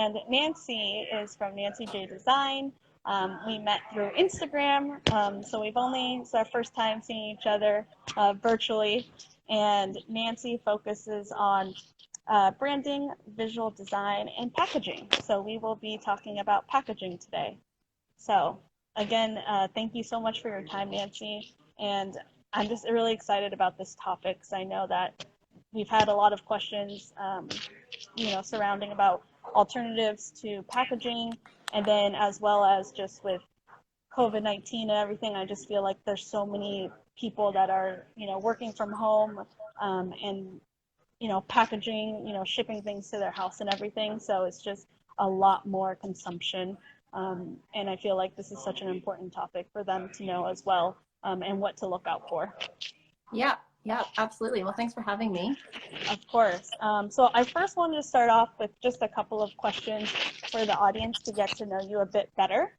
And Nancy is from Nancy J Design. We met through Instagram, so it's our first time seeing each other virtually. And Nancy focuses on branding, visual design, and packaging. So we will be talking about packaging today. So again, thank you so much for your time, Nancy. And I'm just really excited about this topic because I know that we've had a lot of questions, surrounding about alternatives to packaging, and then as well as just with COVID-19 and everything, I just feel like there's so many people that are, working from home, and, packaging, shipping things to their house and everything. So it's just a lot more consumption. And I feel like this is such an important topic for them to know as well, and what to look out for. Yeah, absolutely. Well, thanks for having me. Of course. So I first wanted to start off with just a couple of questions for the audience to get to know you a bit better.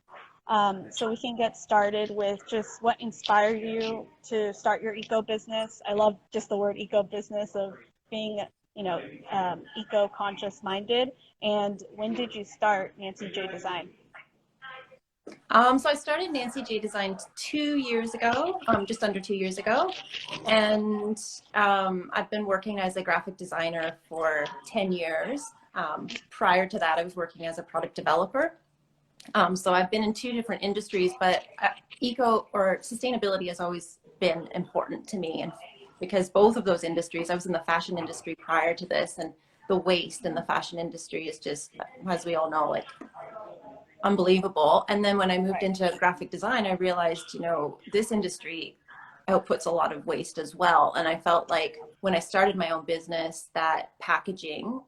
So we can get started with just what inspired you to start your eco business. I love just the word eco business, of being, eco-conscious minded. And when did you start Nancy J Design? So I started Nancy J Design 2 years ago, just under 2 years ago. And I've been working as a graphic designer for 10 years. Prior to that, I was working as a product developer. So I've been in 2 different industries, but eco or sustainability has always been important to me. And because both of those industries, I was in the fashion industry prior to this, and the waste in the fashion industry is just, as we all know, like unbelievable. And then when I moved into graphic design, I realized, this industry outputs a lot of waste as well. And I felt like when I started my own business, that packaging,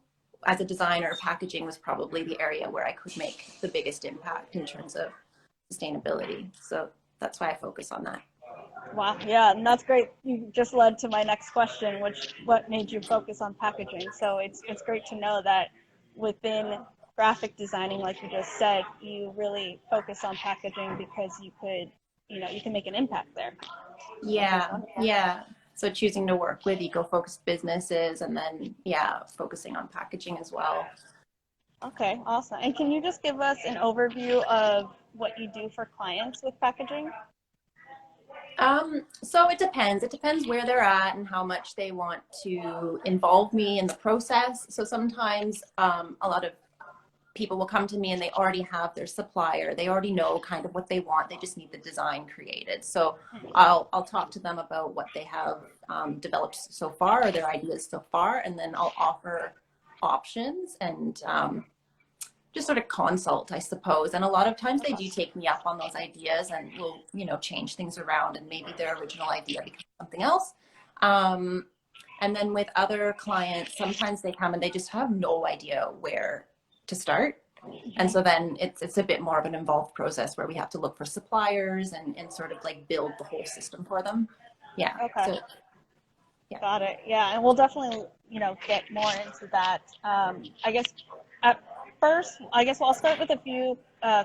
as a designer, packaging was probably the area where I could make the biggest impact in terms of sustainability. So that's why I focus on that. Wow, yeah, and that's great. You just led to my next question, what made you focus on packaging? So it's great to know that within graphic designing, like you just said, you really focus on packaging because you can make an impact there. Yeah. So choosing to work with eco-focused businesses, and then, focusing on packaging as well. Okay, awesome. And can you just give us an overview of what you do for clients with packaging? So it depends. It depends where they're at and how much they want to involve me in the process. So sometimes a lot of people will come to me and they already have their supplier. They already know kind of what they want. They just need the design created. So I'll talk to them about what they have developed so far, or their ideas so far, and then I'll offer options and just sort of consult, I suppose. And a lot of times they do take me up on those ideas, and we'll, change things around, and maybe their original idea becomes something else. And then with other clients, sometimes they come and they just have no idea where to start. And so then it's a bit more of an involved process where we have to look for suppliers and sort of like build the whole system for them. Yeah. Okay. So, yeah. Got it. Yeah, and we'll definitely, get more into that. I guess at first, I'll start with a few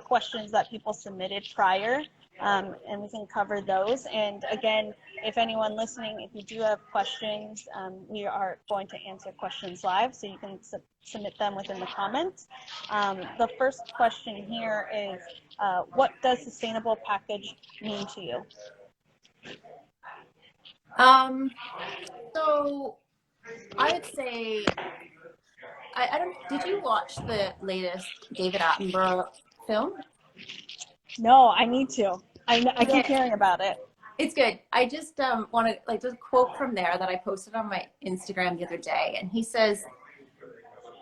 questions that people submitted prior, and we can cover those. And again, if anyone listening, if you do have questions, we are going to answer questions live, so you can submit them within the comments. The first question here is, what does sustainable package mean to you? So I would say, I don't, did you watch the latest David Attenborough film? No, I need to. I keep hearing about it. It's good. I just want to just quote from there that I posted on my Instagram the other day. And he says,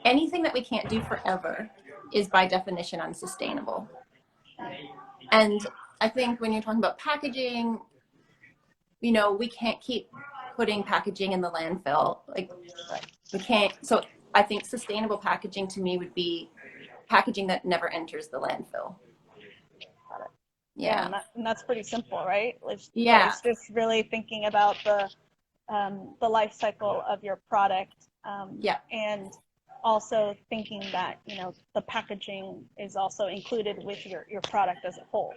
anything that we can't do forever is by definition unsustainable. And I think when you're talking about packaging, we can't keep putting packaging in the landfill. Like, we can't. So I think sustainable packaging to me would be packaging that never enters the landfill. Yeah, and that's pretty simple, right? It's just really thinking about the life cycle of your product, and also thinking that the packaging is also included with your product as a whole.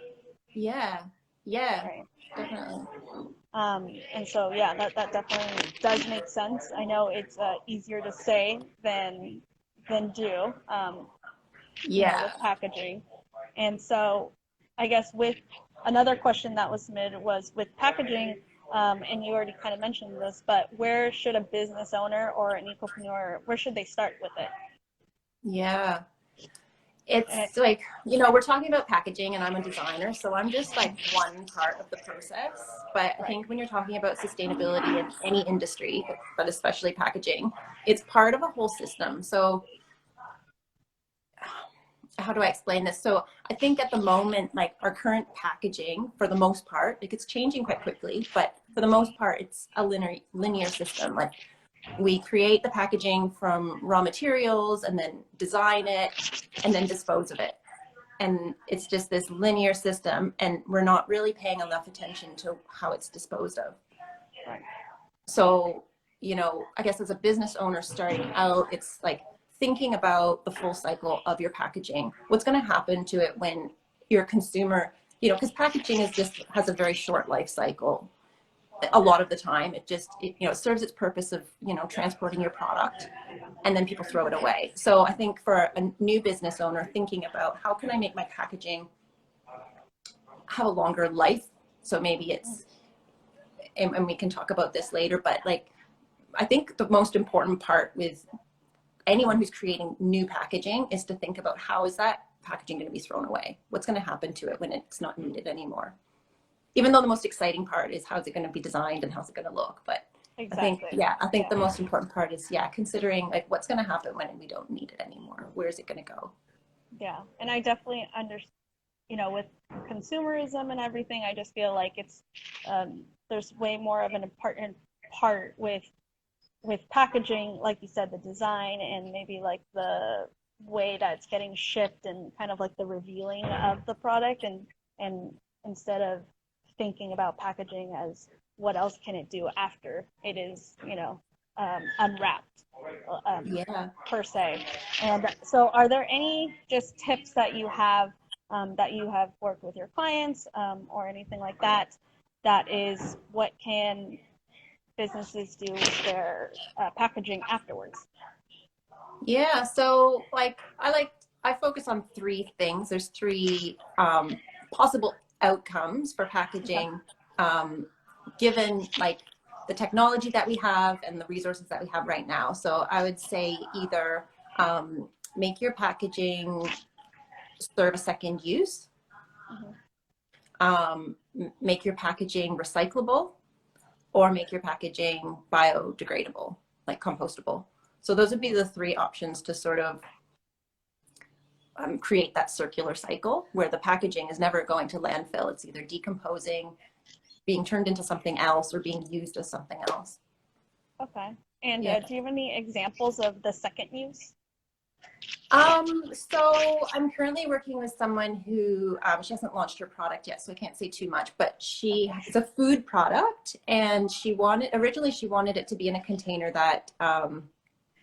Yeah, right. Definitely. And so that definitely does make sense. I know it's easier to say than do. with Yeah. packaging. And so I guess with another question that was submitted was with packaging, and you already kind of mentioned this, but where should a business owner or an ecopreneur, where should they start with it? Yeah. And, It's like, we're talking about packaging and I'm a designer, so I'm just like one part of the process. But I right. think when you're talking about sustainability in any industry, but especially packaging, it's part of a whole system. So how do I explain this? So I think at the moment, like our current packaging, for the most part, like it's changing quite quickly, but for the most part, it's a linear system. Like we create the packaging from raw materials and then design it and then dispose of it. And it's just this linear system, and we're not really paying enough attention to how it's disposed of. Right. So, I guess as a business owner starting out, it's like thinking about the full cycle of your packaging. What's going to happen to it when your consumer, because packaging has a very short life cycle. A lot of the time, it serves its purpose of, transporting your product, and then people throw it away. So I think for a new business owner thinking about how can I make my packaging have a longer life? So maybe and we can talk about this later, but like, I think the most important part with anyone who's creating new packaging is to think about how is that packaging going to be thrown away? What's going to happen to it when it's not needed anymore? Even though the most exciting part is how's it going to be designed and how's it going to look. But Exactly. I think the most important part is, considering like what's going to happen when we don't need it anymore. Where is it going to go? Yeah. And I definitely understand, with consumerism and everything, I just feel like there's way more of an important part with packaging, like you said, the design and maybe like the way that it's getting shipped and kind of like the revealing of the product, and instead of thinking about packaging as what else can it do after it is unwrapped, Yeah. per se. And so are there any just tips that you have worked with your clients, or anything like that, that is what can businesses do with their packaging afterwards? Yeah. So I focus on three things. There's three possible outcomes for Okay. packaging, given like the technology that we have and the resources that we have right now. So I would say either make your packaging serve a second use, Mm-hmm. make your packaging recyclable, or make your packaging biodegradable, like compostable. So those would be the three options to sort of create that circular cycle where the packaging is never going to landfill. It's either decomposing, being turned into something else, or being used as something else. Okay. And Yeah. do you have any examples of the second use? So I'm currently working with someone who, she hasn't launched her product yet, so I can't say too much, but it's a food product, and originally she wanted it to be in a container that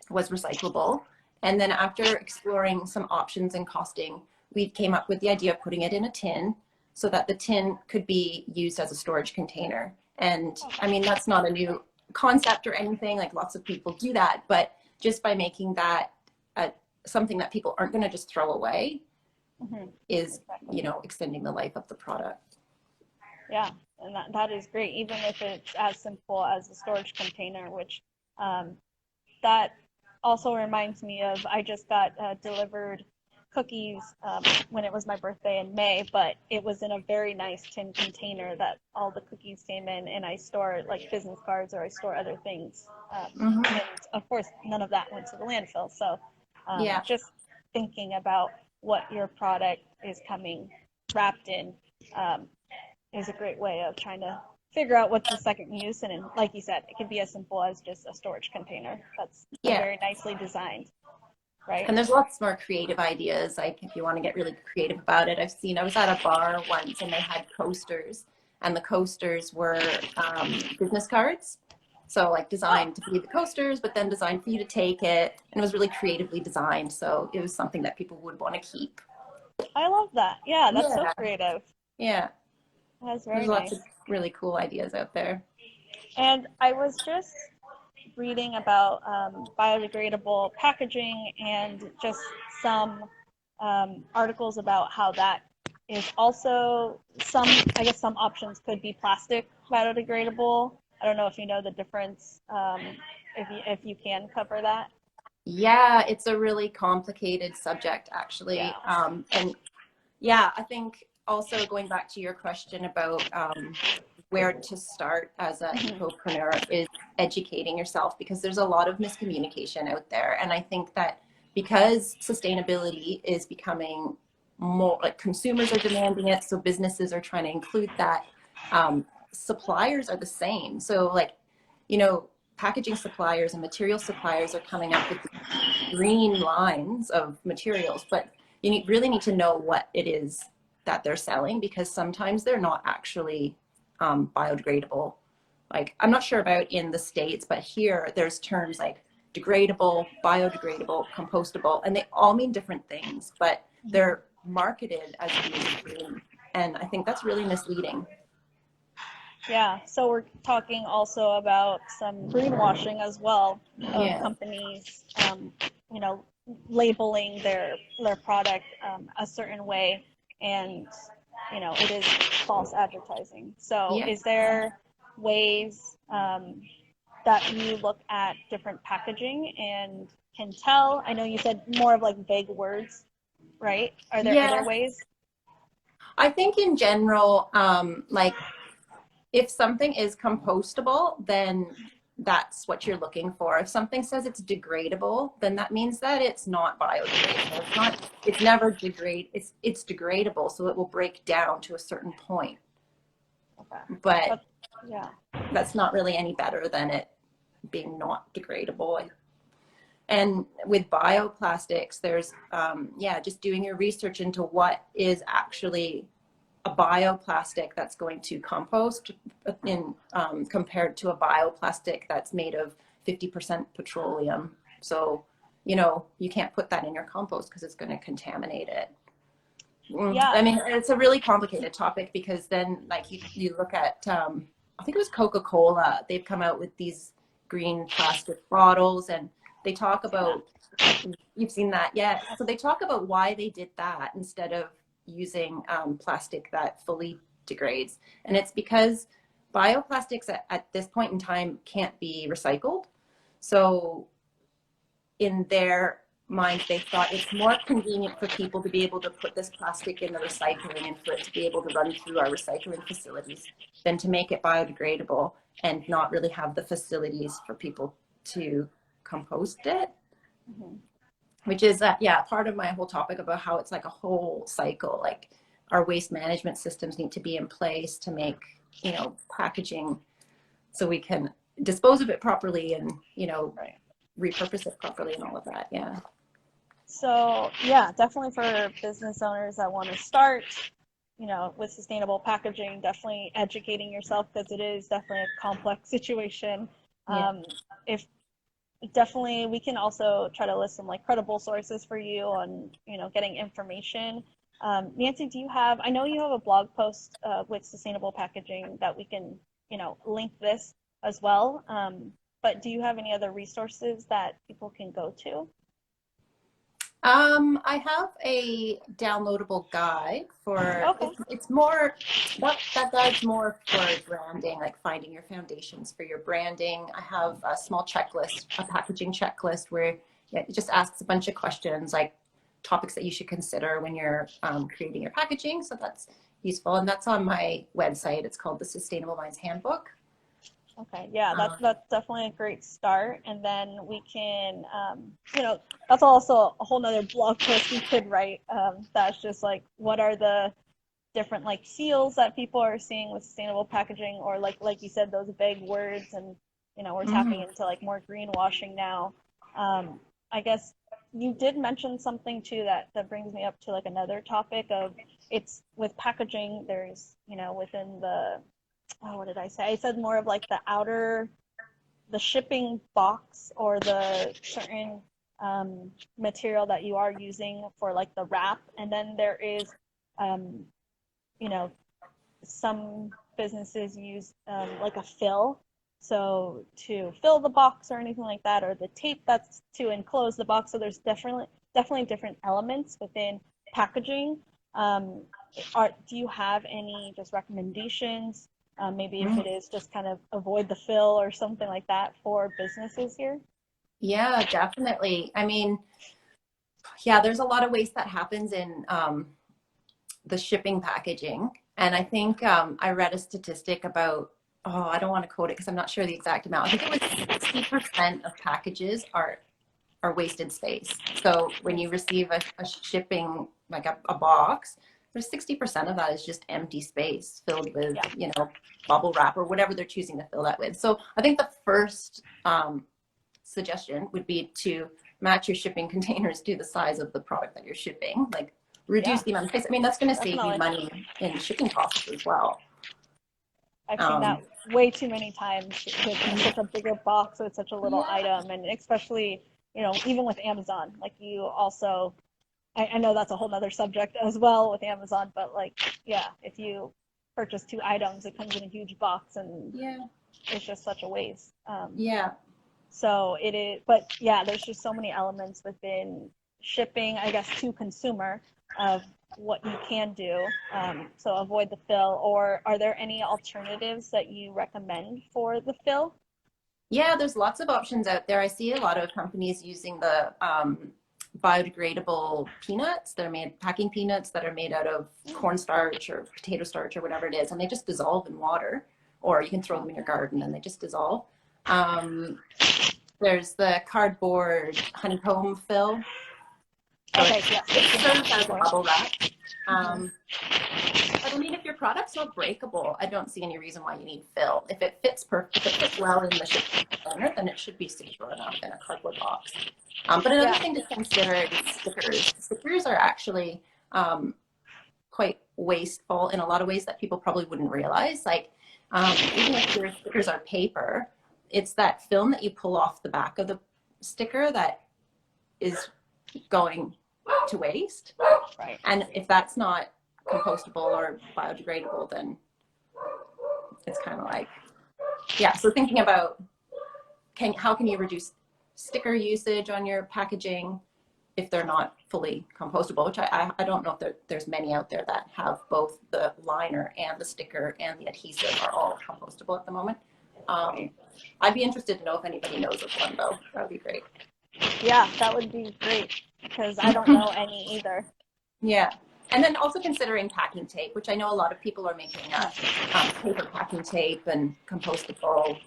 was recyclable. And then after exploring some options and costing, we came up with the idea of putting it in a tin so that the tin could be used as a storage container. And I mean, that's not a new concept or anything, like lots of people do that, but just by making that something that people aren't going to just throw away, Mm-hmm. is, Exactly. extending the life of the product. Yeah, and that is great, even if it's as simple as a storage container, which that also reminds me of, I just got delivered cookies when it was my birthday in May, but it was in a very nice tin container that all the cookies came in, and I store like business cards or I store other things. And of course, none of that went to the landfill. So Yeah. just thinking about what your product is coming wrapped in um, is a great way of trying to figure out what's the second use. And like you said, it could be as simple as just a storage container that's Yeah. very nicely designed, right? And there's lots more creative ideas. Like if you want to get really creative about it, I was at a bar once and they had coasters, and the coasters were business cards. So like Oh, designed to be the coasters, but then designed for you to take it. And it was really creatively designed. So it was something that people would want to keep. I love that. Yeah, that's so Yeah. creative. Yeah. That's There's very lots of nice. really cool ideas out there. And I was just reading about biodegradable packaging and just some articles about how that is also some, I guess some options could be plastic biodegradable. I don't know if you know the difference, if you can cover that. Yeah, it's a really complicated subject, Yeah. actually. And yeah, I think also going back to your question about where to start as an Mhm. ecopreneur is educating yourself, because there's a lot of miscommunication out there. And I think that because sustainability is becoming more like, consumers are demanding it, so businesses are trying to include that. Suppliers are the same. So like, you know, packaging suppliers and material suppliers are coming up with green lines of materials, but really need to know what it is that they're selling, because sometimes they're not actually biodegradable. Like, I'm not sure about in the States, but here there's terms like degradable, biodegradable, compostable, and they all mean different things, but they're marketed as being green. And I think that's really misleading. Yeah, so we're talking also about some greenwashing as well of Yeah. companies, you know, labeling their product a certain way, and you know, it is false advertising. So, Yeah. is there ways that you look at different packaging and can tell? I know you said more of like vague words, right? Are there other Yeah. ways? I think in general, like, if something is compostable, then that's what you're looking for. If something says it's degradable, then that means that it's not biodegradable. It's never it's degradable, so it will break down to a certain point. Okay. But But, yeah. that's not really any better than it being not degradable. And with bioplastics, there's yeah, just doing your research into what is actually a bioplastic that's going to compost in compared to a bioplastic that's made of 50% petroleum. So, you know, you can't put that in your compost because it's going to contaminate it. Yeah. I mean, it's a really complicated topic, because then like you look at, I think it was Coca-Cola, they've come out with these green plastic bottles, and they talk about, you've seen that, yeah. So they talk about why they did that instead of using plastic that fully degrades. And it's because bioplastics at this point in time can't be recycled. So in their minds, they thought it's more convenient for people to be able to put this plastic in the recycling and for it to be able to run through our recycling facilities than to make it biodegradable and not really have the facilities for people to compost it. Mhm. Which is yeah, part of my whole topic about how it's like a whole cycle. Like, our waste management systems need to be in place to make, you know, packaging so we can dispose of it properly and, you know, Right. repurpose it properly and all of that. Yeah. So yeah, definitely for business owners that want to start, you know, with sustainable packaging, definitely educating yourself, because it is definitely a complex situation. Yeah. If definitely, we can also try to list some like credible sources for you on, you know, getting information. Nancy, do you have? I know you have a blog post with sustainable packaging that we can, you know, link this as well. But do you have any other resources that people can go to? I have a downloadable guide for Okay. it's more that guide's more for branding, like finding your foundations for your branding. I have a small checklist, a packaging checklist where, yeah, it just asks a bunch of questions like topics that you should consider when you're creating your packaging. So that's useful, and that's on my website. It's called the Sustainable Minds Handbook. Okay, yeah, Um, that's definitely a great start, and then we can, you know, that's also a whole nother blog post we could write. That's just like, what are the different like seals that people are seeing with sustainable packaging, or like you said, those vague words, and you know, we're tapping mhm. into like more greenwashing now. I guess you did mention something too that brings me up to like another topic of, it's with packaging. There's, you know, within the, oh, what did I say? I said more of like the outer, the shipping box, or the certain material that you are using for like the wrap, and then there is, um, you know, some businesses use like a fill, so to fill the box or anything like that, or the tape that's to enclose the box. So there's definitely different elements within packaging. Do you have any just recommendations? Maybe if it is just kind of avoid the fill or something like that for businesses here? Yeah, definitely. I mean, yeah, there's a lot of waste that happens in the shipping packaging. And I think I read a statistic about, oh, I don't want to quote it because I'm not sure the exact amount. I think it was 60% of packages are wasted space. So when you receive a shipping, like a box, there's 60% of that is just empty space filled with, Yeah. you know, bubble wrap or whatever they're choosing to fill that with. So I think the first suggestion would be to match your shipping containers to the size of the product that you're shipping. Like reduce Yeah, the amount of space. I mean, that's going to save you definitely. money in shipping costs as well. I've seen that way too many times with such a bigger box with such a little Yeah. item, and especially, even with Amazon, like you also, I know that's a whole nother subject as well with Amazon, but like, yeah, if you purchase 2 items, it comes in a huge box, and Yeah. it's just such a waste. Yeah. So it is, but yeah, there's just so many elements within shipping, I guess, to consumer of what you can do. So avoid the fill, or are there any alternatives that you recommend for the fill? Yeah, there's lots of options out there. I see a lot of companies using the biodegradable peanuts. They're made packing peanuts that are made out of cornstarch or potato starch or whatever it is, and they just dissolve in water. Or you can throw them in your garden and they just dissolve. There's the cardboard honeycomb fill. So Okay, it yes. serves as a bubble wrap. But I mean, if your product's not breakable, I don't see any reason why you need fill. If it fits if it fits well in the shipping container, then it should be secure enough in a cardboard box. But another Yeah. thing to consider is stickers. Stickers are actually quite wasteful in a lot of ways that people probably wouldn't realize. Like even if your stickers are paper, it's that film that you pull off the back of the sticker that is going to waste. Right. And if that's not compostable or biodegradable, then it's kind of like, yeah. So thinking about how can you reduce sticker usage on your packaging if they're not fully compostable, which I don't know if there's many out there that have both the liner and the sticker and the adhesive are all compostable at the moment. I'd be interested to know if anybody knows of one though. That would be great. Yeah, that would be great because I don't know any either. Yeah. And then also considering packing tape, which I know a lot of people are making paper packing tape and compostable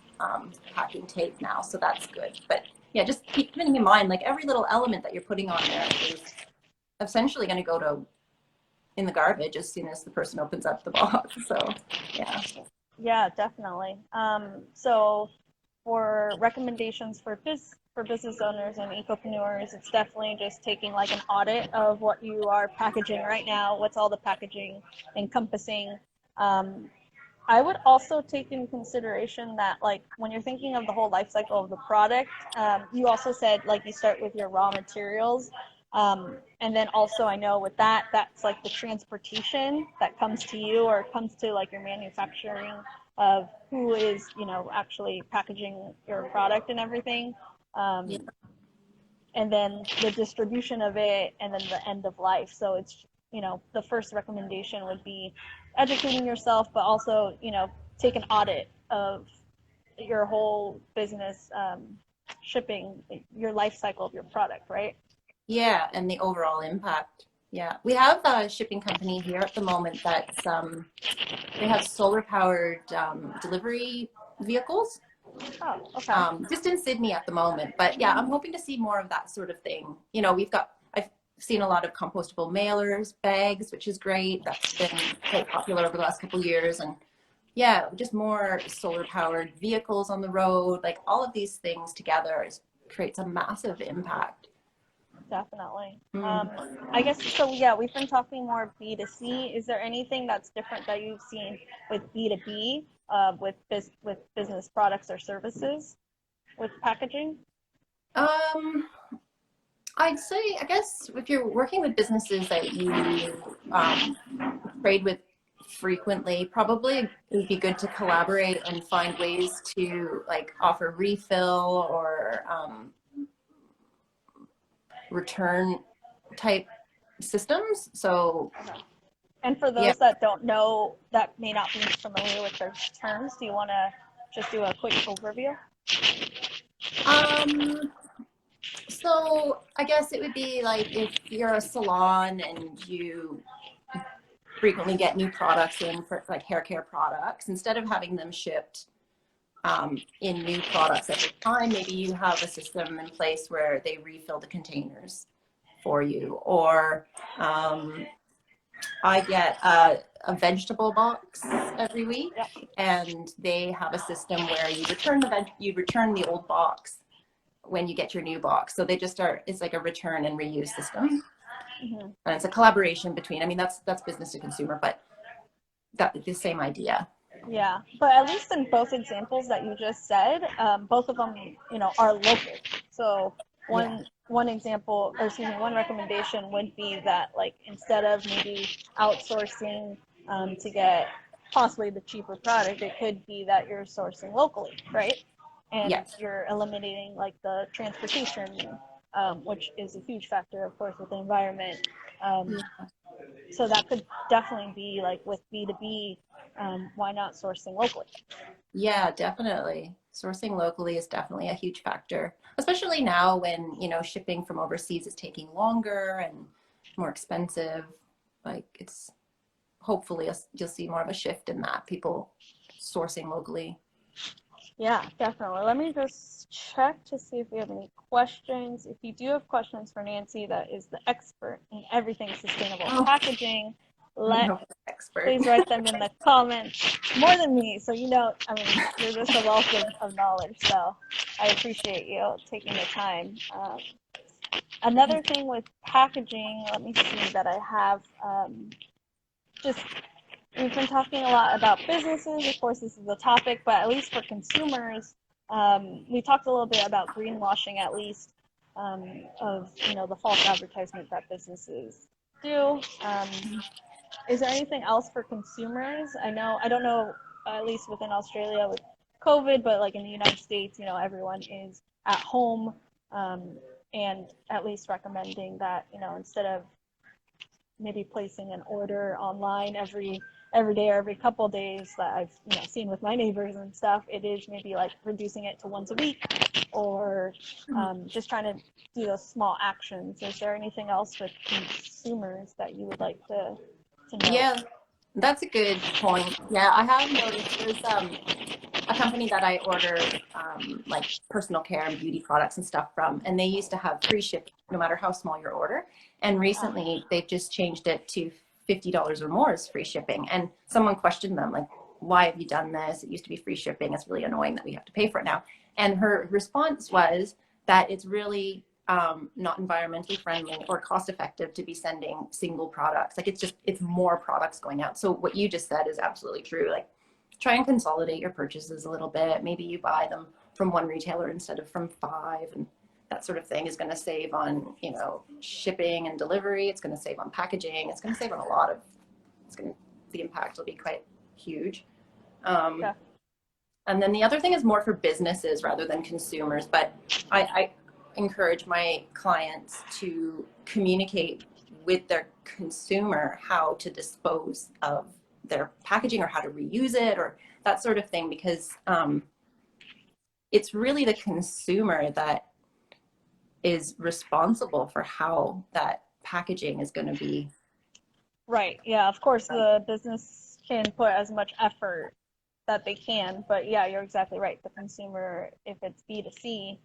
packing tape now. So that's good. But yeah, just keeping in mind, like every little element that you're putting on there is essentially going to go in the garbage as soon as the person opens up the box. So yeah. Yeah, definitely. So for recommendations for business owners and ecopreneurs, it's definitely just taking like an audit of what you are packaging right now. What's all the packaging encompassing? I would also take in consideration that like when you're thinking of the whole life cycle of the product, you also said like you start with your raw materials. And then also I know with that's like the transportation that comes to you or comes to like your manufacturing of who is, actually packaging your product and everything. Yeah. And then the distribution of it and then the end of life. So it's, the first recommendation would be educating yourself, but also, take an audit of your whole business, shipping, your life cycle of your product, right? Yeah, and the overall impact. Yeah, we have a shipping company here at the moment that's they have solar powered delivery vehicles. Oh, okay. Just in Sydney at the moment, but yeah, I'm hoping to see more of that sort of thing. I've seen a lot of compostable mailers, bags, which is great. That's been quite popular over the last couple of years, and yeah, just more solar powered vehicles on the road. Like all of these things together creates a massive impact. Definitely. I guess so. Yeah, we've been talking more B2C. Is there anything that's different that you've seen with B2B, with business products or services, with packaging? I'd say, I guess, if you're working with businesses that you trade with frequently, probably it would be good to collaborate and find ways to like offer refill or return type systems. So Okay. And for yeah. those that don't know, that may not be familiar with those terms, do you want to just do a quick overview? Um, so I guess it would be like if you're a salon and you frequently get new products in for like hair care products, instead of having them shipped in new products every time, maybe you have a system in place where they refill the containers for you. Or I get a vegetable box every week, Yep. and they have a system where you return the old box when you get your new box. So they just are, it's like a return and reuse system. Mm-hmm. And it's a collaboration between, I mean, that's business to consumer, but that the same idea. Yeah, but at least in both examples that you just said, both of them, are local. So Yeah. one example, or excuse me, one recommendation would be that, like, instead of maybe outsourcing to get possibly the cheaper product, it could be that you're sourcing locally, right? And Yes. you're eliminating like the transportation, which is a huge factor, of course, with the environment. Um, so that could definitely be like with B2B, why not sourcing locally? Yeah, definitely. Sourcing locally is definitely a huge factor, especially now when, shipping from overseas is taking longer and more expensive. Like it's hopefully you'll see more of a shift in that, people sourcing locally. Yeah, definitely. Let me just check to see if we have any questions. If you do have questions for Nancy, that is the expert in everything sustainable Oh, packaging, let no expert. please write them in the comments. More than me, so I mean, you're just a wealth of knowledge. So I appreciate you taking the time. Another thing with packaging, let me see that I have. Just we've been talking a lot about businesses. Of course, this is the topic, but at least for consumers, we talked a little bit about greenwashing, at least, of the false advertisement that businesses do. Is there anything else for consumers? I don't know, at least within Australia with COVID, but like in the United States, everyone is at home, and at least recommending that, instead of maybe placing an order online every day or every couple of days that I've seen with my neighbors and stuff, it is maybe like reducing it to once a week, or just trying to do those small actions. Is there anything else with consumers that you would like to note? Yeah, that's a good point. Yeah, I have noticed there's a company that I order like personal care and beauty products and stuff from, and they used to have free shipping no matter how small your order. And recently they've just changed it to $50 or more is free shipping. And someone questioned them, like, why have you done this? It used to be free shipping. It's really annoying that we have to pay for it now. And her response was that it's really not environmentally friendly or cost effective to be sending single products. Like it's more products going out. So what you just said is absolutely true. Like try and consolidate your purchases a little bit. Maybe you buy them from one retailer instead of from 5, and that sort of thing is going to save on, shipping and delivery. It's going to save on packaging. It's going to save on a lot of, the impact will be quite huge. Yeah. And then the other thing is more for businesses rather than consumers, but I encourage my clients to communicate with their consumer how to dispose of their packaging or how to reuse it or that sort of thing, because it's really the consumer that is responsible for how that packaging is going to be. Right. Yeah. Of course, the business can put as much effort that they can, but yeah, you're exactly right. The consumer, if it's B2C,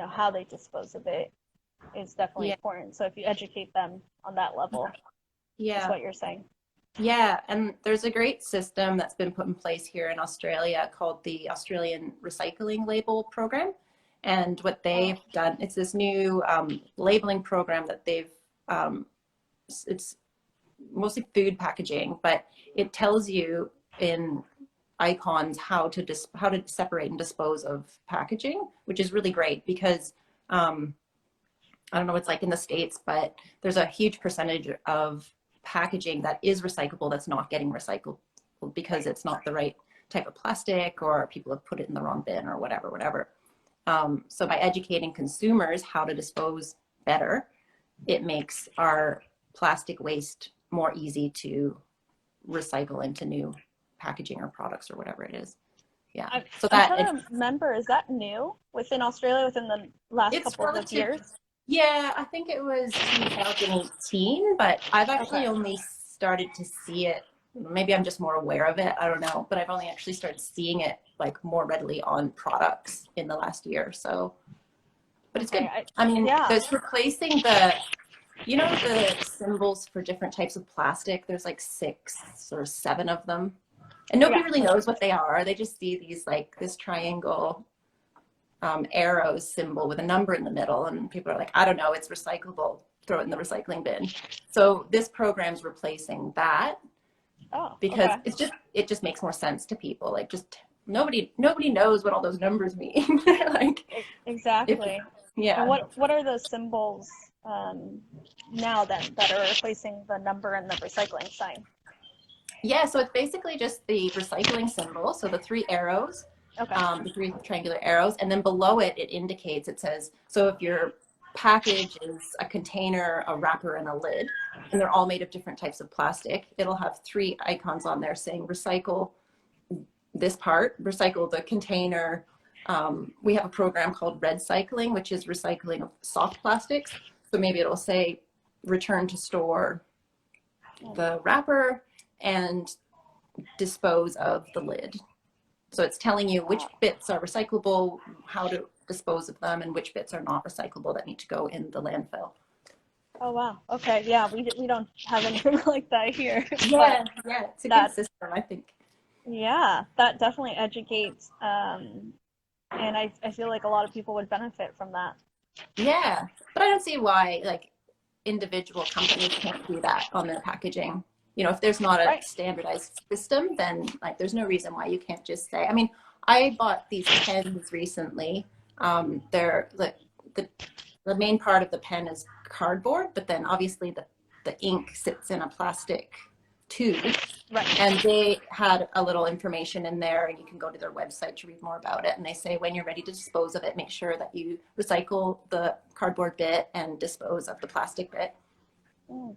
how they dispose of it is definitely important. So if you educate them on that level, is what you're saying. Yeah, and there's a great system that's been put in place here in Australia called the Australian Recycling Label Program. And what they've done, it's this new labeling program that it's mostly food packaging, but it tells you in icons how to separate and dispose of packaging, which is really great because I don't know what it's like in the States, but there's a huge percentage of packaging that is recyclable that's not getting recycled because it's not the right type of plastic or people have put it in the wrong bin or whatever. So by educating consumers how to dispose better, it makes our plastic waste more easy to recycle into new packaging or products or whatever it is. Yeah. So I'm that, trying to remember, is that new within Australia within the last it's couple of relative. years? Yeah, I think it was 2018, but I've actually Okay. only started to see it. Maybe I'm just more aware of it. I don't know, but I've only actually started seeing it like more readily on products in the last year. So, but it's good. Okay. I mean, Yeah. there's replacing the, you know, the symbols for different types of plastic. There's like 6 or 7 of them, and nobody Yeah. really knows what they are. They just see these like this triangle arrows symbol with a number in the middle, and people are like, I don't know, it's recyclable, throw it in the recycling bin. So this program's replacing that Oh, because okay. it just makes more sense to people. Like, just nobody knows what all those numbers mean. Like, if, Exactly. And yeah. what are the symbols now that are replacing the number and the recycling sign? Yeah, so it's basically just the recycling symbol, so the 3 arrows, Okay. the 3 triangular arrows, and then below it, it indicates, it says, so if your package is a container, a wrapper, and a lid, and they're all made of different types of plastic, it'll have 3 icons on there saying recycle this part, recycle the container. We have a program called Red Cycling, which is recycling of soft plastics. So maybe it'll say return to store the wrapper and dispose of the lid. So it's telling you which bits are recyclable, how to dispose of them, and which bits are not recyclable that need to go in the landfill. Oh wow. Okay. Yeah, we don't have anything like that here, but Yeah, it's a good that system, I think. yeah, that definitely educates, and I feel like a lot of people would benefit from that. Yeah, but I don't see why like individual companies can't do that on their packaging. You know, if there's not a Right. standardized system, then like there's no reason why you can't just say. I mean, I bought these pens recently. They're the the main part of the pen is cardboard, but then obviously the ink sits in a plastic tube. Right. And they had a little information in there, and you can go to their website to read more about it. And they say when you're ready to dispose of it, make sure that you recycle the cardboard bit and dispose of the plastic bit. Mm,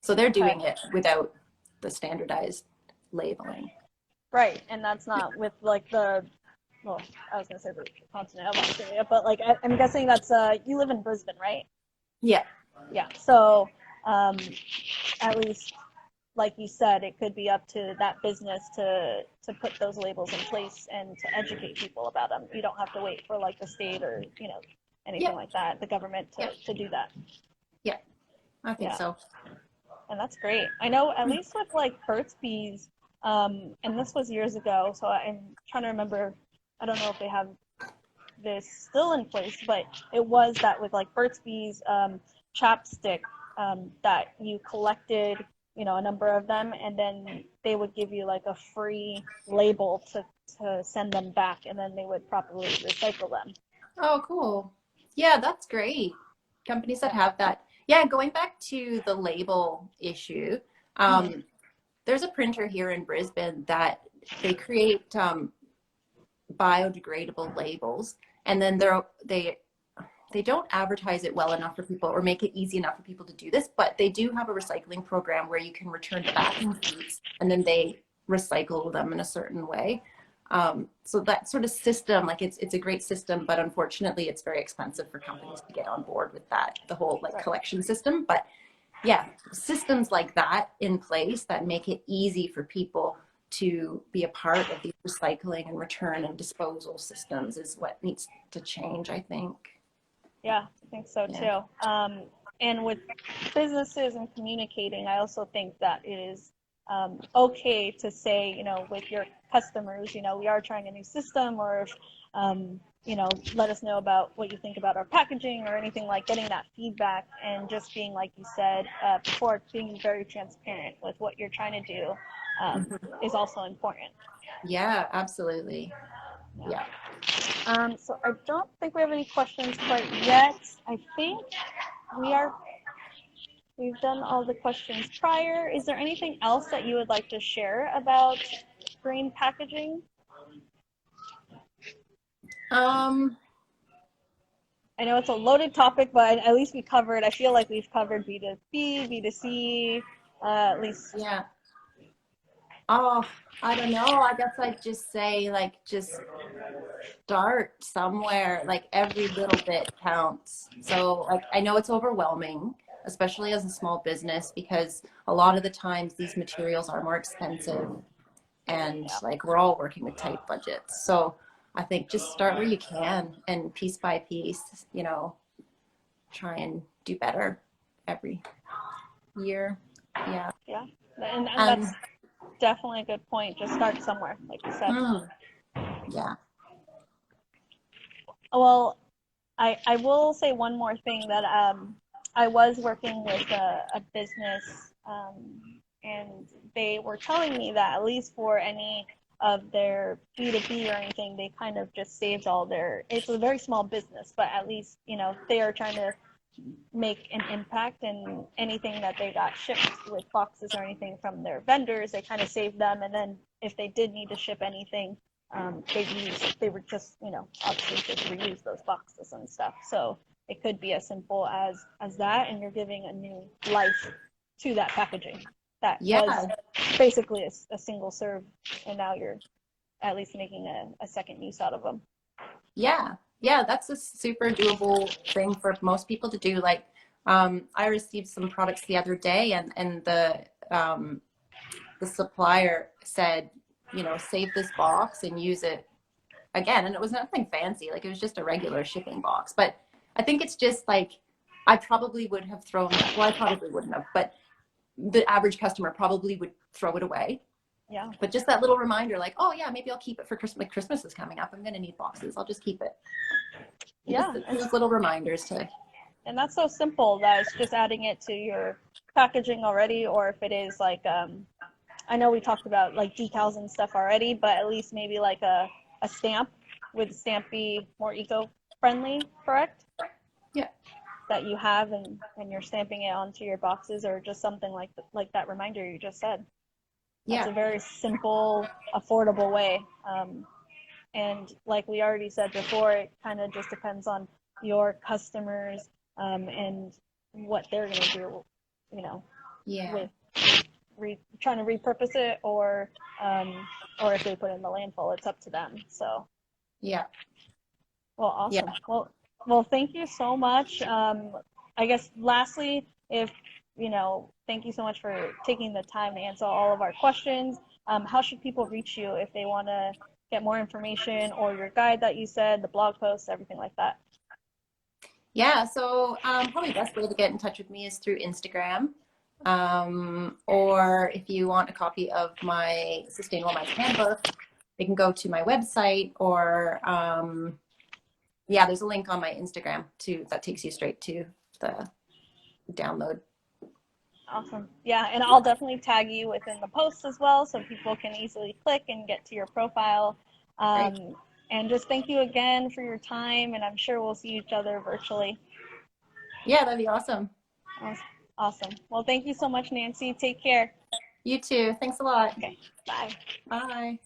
So they're okay. doing it without the standardized labeling. Right, and that's not with like the well, I was gonna say the continent of Australia, but like I'm guessing that's you live in Brisbane, right? Yeah. Yeah. So um, at least like you said, it could be up to that business to put those labels in place and to educate people about them. You don't have to wait for like the state or anything Yeah. like that, the government Yeah. to do that. Yeah. I think Yeah, so. and that's great. I know at least with like Burt's Bees, and this was years ago, so I'm trying to remember. I don't know if they have this still in place, but it was that with like Burt's Bees chapstick that you collected, a number of them, and then they would give you like a free label to send them back, and then they would properly recycle them. Oh, cool. Yeah, that's great. Companies that Yeah. have that. Yeah, going back to the label issue, Mm-hmm. there's a printer here in Brisbane that they create biodegradable labels, and then they don't advertise it well enough for people or make it easy enough for people to do this, but they do have a recycling program where you can return the backing sheets and then they recycle them in a certain way. So that sort of system, like it's a great system, but unfortunately it's very expensive for companies to get on board with that, the whole like Right. collection system. But yeah, systems like that in place that make it easy for people to be a part of these recycling and return and disposal systems is what needs to change, I think. Yeah, I think so Yeah. too. And with businesses and communicating, I also think that it is okay to say, with your customers, we are trying a new system, or if, let us know about what you think about our packaging or anything, like getting that feedback and just being, like you said before, being very transparent with what you're trying to do is also important. Yeah, absolutely. Yeah. So I don't think we have any questions quite yet. I think we are, we've done all the questions prior. Is there anything else that you would like to share about green packaging? Um, I know it's a loaded topic, but at least I feel like we've covered B2B, B2C, at least. Yeah. Oh, I don't know. I guess I'd just say like just start somewhere. Like every little bit counts. So like I know it's overwhelming, especially as a small business, because a lot of the times these materials are more expensive and Yeah. like we're all working with tight budgets. So I think just start where you can and piece by piece, you know, try and do better every year. Yeah. Yeah. And And that's definitely a good point. Just start somewhere, like you said. yeah. Well, I will say one more thing that I was working with a business and they were telling me that at least for any of their B2B or anything, they kind of just saved all their, it's a very small business, but at least, you know, they are trying to make an impact, and anything that they got shipped with boxes or anything from their vendors, they kind of saved them. And then if they did need to ship anything, they were just, you know, obviously just reuse those boxes and stuff. So it could be as simple as that, and you're giving a new life to that packaging that was Yeah. basically a single serve, and now you're at least making a second use out of them. Yeah. Yeah. That's a super doable thing for most people to do. Like, I received some products the other day and the supplier said, you know, save this box and use it again. And it was nothing fancy. Like it was just a regular shipping box. But I think it's just like, I probably would have thrown that. Well, I probably wouldn't have, but the average customer probably would throw it away. Yeah. But just that little reminder, like, oh yeah, maybe I'll keep it for Christmas. Like Christmas is coming up. I'm going to need boxes. I'll just keep it. Yeah. Just those little reminders to. And that's so simple that it's just adding it to your packaging already, or if it is like, I know we talked about like decals and stuff already, but at least maybe like a stamp. Would stamp be more eco-friendly, correct? Yeah. That you have, and you're stamping it onto your boxes, or just something like that reminder you just said. That's Yeah. a very simple, affordable way. And like we already said before, it kind of just depends on your customers and what they're going to do, you know, Yeah. with trying to repurpose it, or if they put it in the landfill, it's up to them. So, Yeah. well, awesome. Yeah. Well, thank you so much. I guess lastly, if thank you so much for taking the time to answer all of our questions. How should people reach you if they want to get more information, or your guide that you said, the blog posts, everything like that? Yeah. So probably the best way to get in touch with me is through Instagram. Or if you want a copy of my Sustainable Minds Handbook, they can go to my website, or yeah, there's a link on my Instagram too that takes you straight to the download. Awesome. Yeah, and I'll definitely tag you within the post as well, so people can easily click and get to your profile. And just thank you again for your time, and I'm sure we'll see each other virtually. Yeah, that'd be awesome. Awesome. Well, thank you so much, Nancy. Take care. You too. Thanks a lot. Okay. Bye. Bye.